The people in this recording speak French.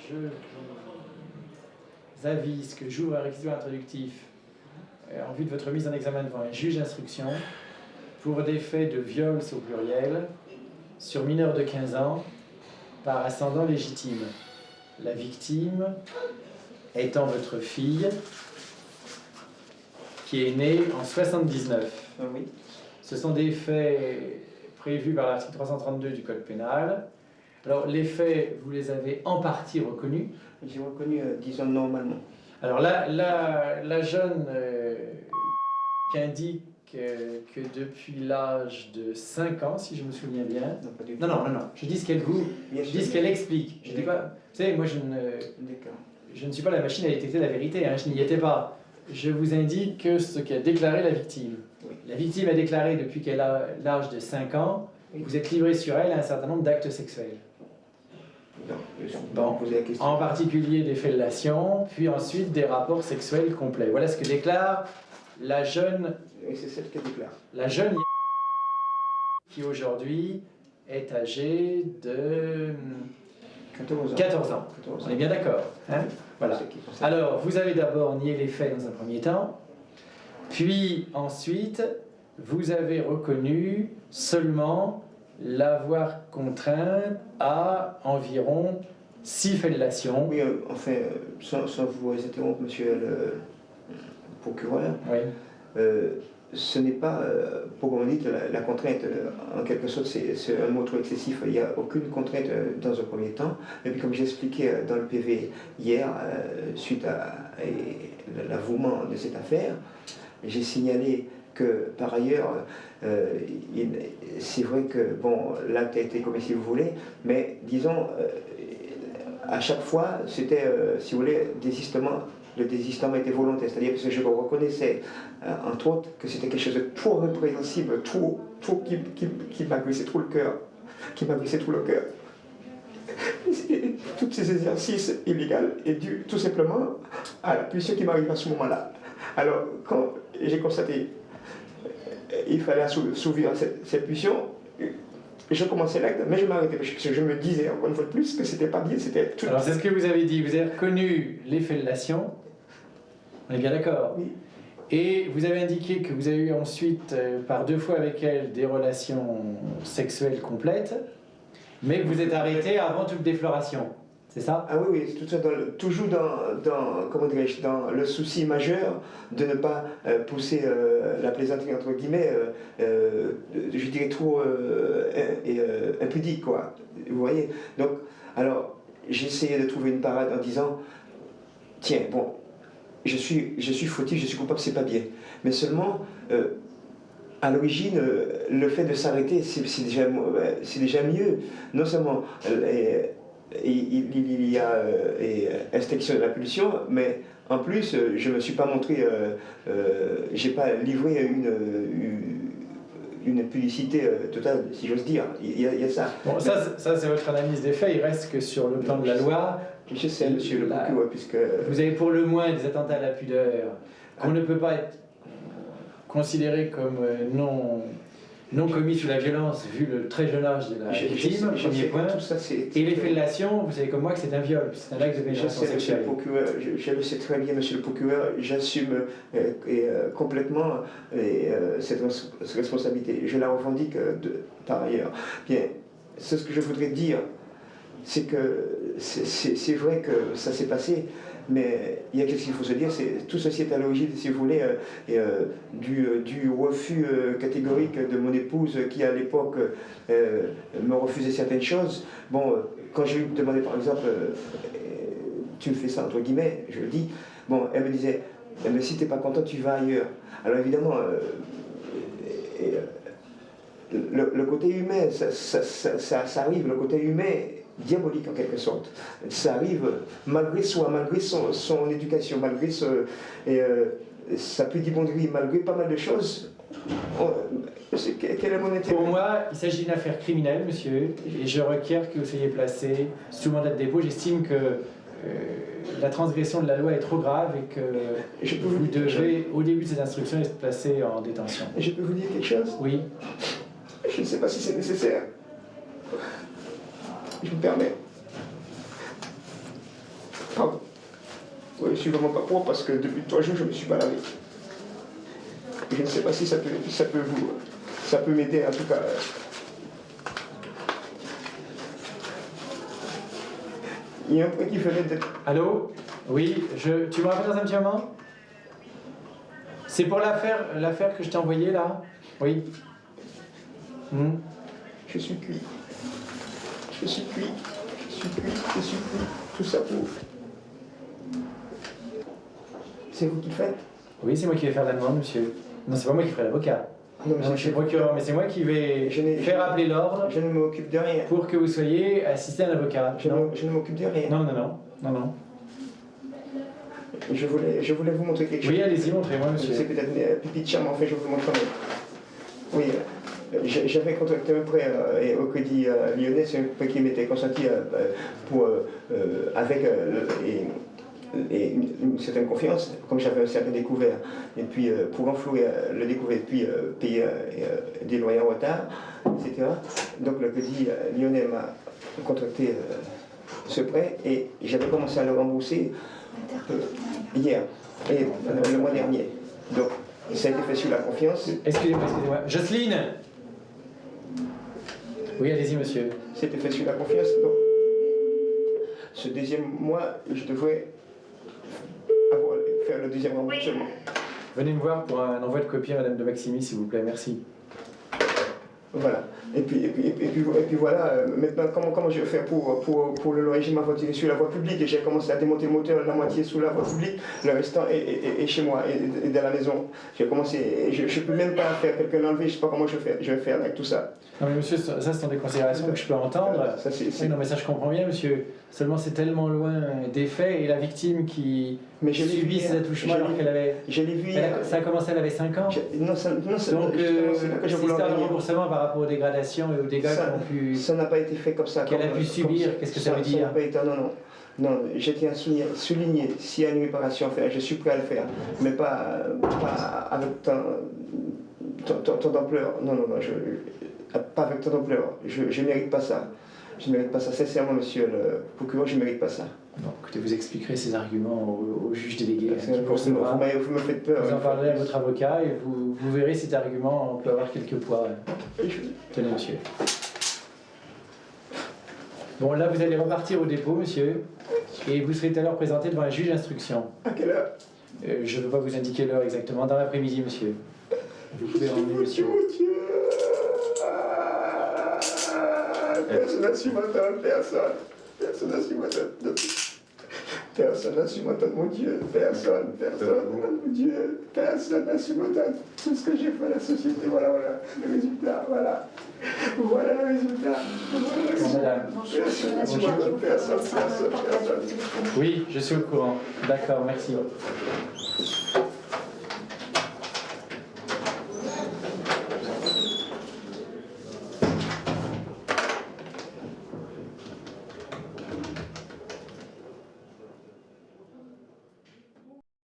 je vous avise que j'ouvre un réquisitoire introductif en vue de votre mise en examen devant un juge d'instruction pour des faits de viol au pluriel sur mineur de 15 ans par ascendant légitime. La victime étant votre fille qui est née en 79. Oui. Ce sont des faits prévus par l'article 332 du Code pénal. Alors, les faits, vous les avez en partie reconnus. J'ai reconnu, disons, normalement. Alors là, la jeune qui indique que depuis l'âge de 5 ans, si je me souviens bien... Non, pas du tout. Non, je dis ce qu'elle explique. Je dis pas... Vous savez, moi, je ne suis pas la machine à détecter la vérité, hein, je n'y étais pas. Je vous indique que ce qu'a déclaré la victime. Oui. La victime a déclaré depuis qu'elle a l'âge de 5 ans, oui. Vous êtes livré sur elle à un certain nombre d'actes sexuels. Non, je Bon, poser la question. En particulier des fellations, puis ensuite des rapports sexuels complets. Voilà ce que déclare la jeune... Et c'est celle qui déclare. La jeune qui aujourd'hui est âgée de 14 ans. 14 ans. On est bien d'accord, hein? Voilà. Alors, vous avez d'abord nié les faits dans un premier temps, puis ensuite, vous avez reconnu seulement l'avoir contrainte à environ 6 fellations. Oui, enfin, sans vous interrompre, monsieur le procureur, Oui. Ce n'est pas, pour qu'on dise, la contrainte, en quelque sorte, c'est un mot trop excessif. Il n'y a aucune contrainte dans un premier temps. Et puis, comme j'ai expliqué dans le PV hier, suite à l'avouement de cette affaire, j'ai signalé que, par ailleurs, c'est vrai que, bon, l'acte a été commis si vous voulez, mais disons, à chaque fois, c'était, si vous voulez, le désistement était volontaire, c'est-à-dire que je reconnaissais, entre autres, que c'était quelque chose de trop répréhensible, qui m'agressait trop le cœur, Tous ces exercices illégaux est dû tout simplement à la punition qui m'arrive à ce moment-là. Alors, quand j'ai constaté il fallait assouvir cette punition, je commençais l'acte, mais je m'arrêtais parce que je me disais, encore une fois de plus, que c'était pas bien, c'était tout... Alors, c'est ce que vous avez dit, vous avez reconnu les fellations, on est bien d'accord? Oui. Et vous avez indiqué que vous avez eu ensuite, par 2 fois avec elle, des relations sexuelles complètes, mais que vous êtes arrêté avant toute défloration, c'est ça? Ah oui, tout ça, toujours comment dirais-je, dans le souci majeur de ne pas pousser la plaisanterie, entre guillemets, je dirais trop impudique, quoi. Vous voyez? Donc, alors, j'essayais de trouver une parade en disant, tiens, bon, je suis fautif, je suis coupable, c'est pas bien. Mais seulement, à l'origine, le fait de s'arrêter, c'est déjà mieux. Non seulement il y a extinction de la pulsion, mais en plus, je ne me suis pas montré, j'ai pas livré une publicité totale, si j'ose dire. Il y a ça. Bon, ça c'est votre analyse des faits. Il reste que sur le plan de la loi, je sais, monsieur le procureur, puisque... Vous avez pour le moins des attentats à la pudeur qu'on ne peut pas être considéré comme non commis sous la violence, vu le très jeune âge de la victime, premier point. Et les fellations, vous savez comme moi que c'est un viol, c'est un acte de pénétration sexuelle. Je le sais très bien, monsieur le procureur, j'assume complètement cette responsabilité. Je la revendique par ailleurs. Bien, c'est ce que je voudrais dire, c'est que c'est vrai que ça s'est passé, mais il y a quelque chose qu'il faut se dire, tout ceci est à l'origine, si vous voulez, du refus catégorique de mon épouse qui, à l'époque, me refusait certaines choses. Bon, quand je lui demandais, par exemple, tu me fais ça, entre guillemets, je le dis, bon, elle me disait, mais si tu n'es pas content, tu vas ailleurs. Alors évidemment, le côté humain, ça arrive, le côté humain, diabolique en quelque sorte. Ça arrive malgré soi, malgré son éducation, malgré sa pudibonderie, malgré pas mal de choses. Quel est mon intérêt? Pour moi, il s'agit d'une affaire criminelle, monsieur, et je requiers que vous soyez placé sous mandat de dépôt. J'estime que la transgression de la loi est trop grave et que vous devez, au début de cette instruction, être placé en détention. Je peux vous dire quelque chose? Oui. Je ne sais pas si c'est nécessaire. Je me permets. Oui, je suis vraiment pas propre parce que depuis 3 jours, je me suis pas lavé. Je ne sais pas si ça peut m'aider en tout cas. Il y a un point qui venait d'être... Allô? Oui, tu me rappelles dans un petit moment? C'est pour l'affaire que je t'ai envoyée là? Oui. Je suis cuit. Je suis cuit. Tout ça pour... C'est vous qui le faites? Oui, c'est moi qui vais faire la demande, monsieur. Non, c'est pas moi qui ferai l'avocat. Non, je suis procureur, mais c'est moi qui vais faire appeler l'ordre. Je ne m'occupe de rien. Pour que vous soyez assisté à un avocat. Je ne m'occupe de rien. Non. Je voulais vous montrer quelque chose. Oui, allez-y, montrez-moi, monsieur. C'est peut-être pipi de charme, en fait, je vous montre quand même. Oui, j'avais contracté un prêt au Crédit Lyonnais, c'est un prêt qui m'était consenti avec une certaine confiance, comme j'avais un certain découvert. Et puis, pour enflouer le découvert, puis payer des loyers en retard, etc. Donc, le Crédit Lyonnais m'a contracté ce prêt et j'avais commencé à le rembourser hier, et le mois dernier. Donc, ça a été fait sur la confiance. Excusez-moi. Jocelyne! Oui, allez-y, monsieur. C'était fait sur la confiance. Donc, ce deuxième mois, je devrais faire le deuxième remboursement. Venez me voir pour un envoi de copie à Madame de Maximi, s'il vous plaît. Merci. Voilà. Et puis voilà, maintenant, comment je vais faire pour le loyer? Ma voiture est sur la voie publique et j'ai commencé à démonter le moteur, la moitié sous la voie publique, le restant est chez moi et dans la maison. J'ai commencé, je ne peux même pas faire quelqu'un l'enlever, je ne sais pas comment je vais faire avec tout ça. Non mais monsieur, ça ce sont des considérations que je peux entendre. Oui, non mais ça je comprends bien, monsieur. Seulement c'est tellement loin des faits et la victime qui subit ces attouchements alors qu'elle avait... Je l'ai vu. Ça a commencé, elle avait 5 ans. Non, c'est donc cette histoire de remboursement par rapport aux dégradations et aux dégâts qu'elle a pu... Ça n'a pas été fait comme ça. Qu'elle a pu subir, qu'est-ce que ça veut dire? Non, je tiens à souligner, s'il y a une réparation à faire, je suis prêt à le faire, mais pas avec tant d'ampleur. Non, pas avec tant d'ampleur. Je ne mérite pas ça. Je ne mérite pas ça. Sincèrement, monsieur le procureur, je ne mérite pas ça. Bon, écoutez, vous expliquerez ces arguments au juge délégué. Vous me faites peur. Vous en parlerez à votre avocat et vous verrez cet argument peut avoir quelques poids. Tenez, monsieur. Bon, là, vous allez repartir au dépôt, monsieur, et vous serez tout à l'heure présenté devant un juge d'instruction. À quelle heure? Je ne peux pas vous indiquer l'heure exactement. Dans l'après-midi, monsieur. Vous pouvez ramener, monsieur. Personne n'a su m'entendre, personne. Personne n'a su m'entendre. Personne n'a su m'entendre, mon Dieu. Personne, mon Dieu. Personne n'a su m'entendre. Tout ce que j'ai fait à la société, voilà. Le résultat, voilà. Voilà le résultat. Personne n'a su m'entendre, personne. Oui, je suis au courant. D'accord, merci.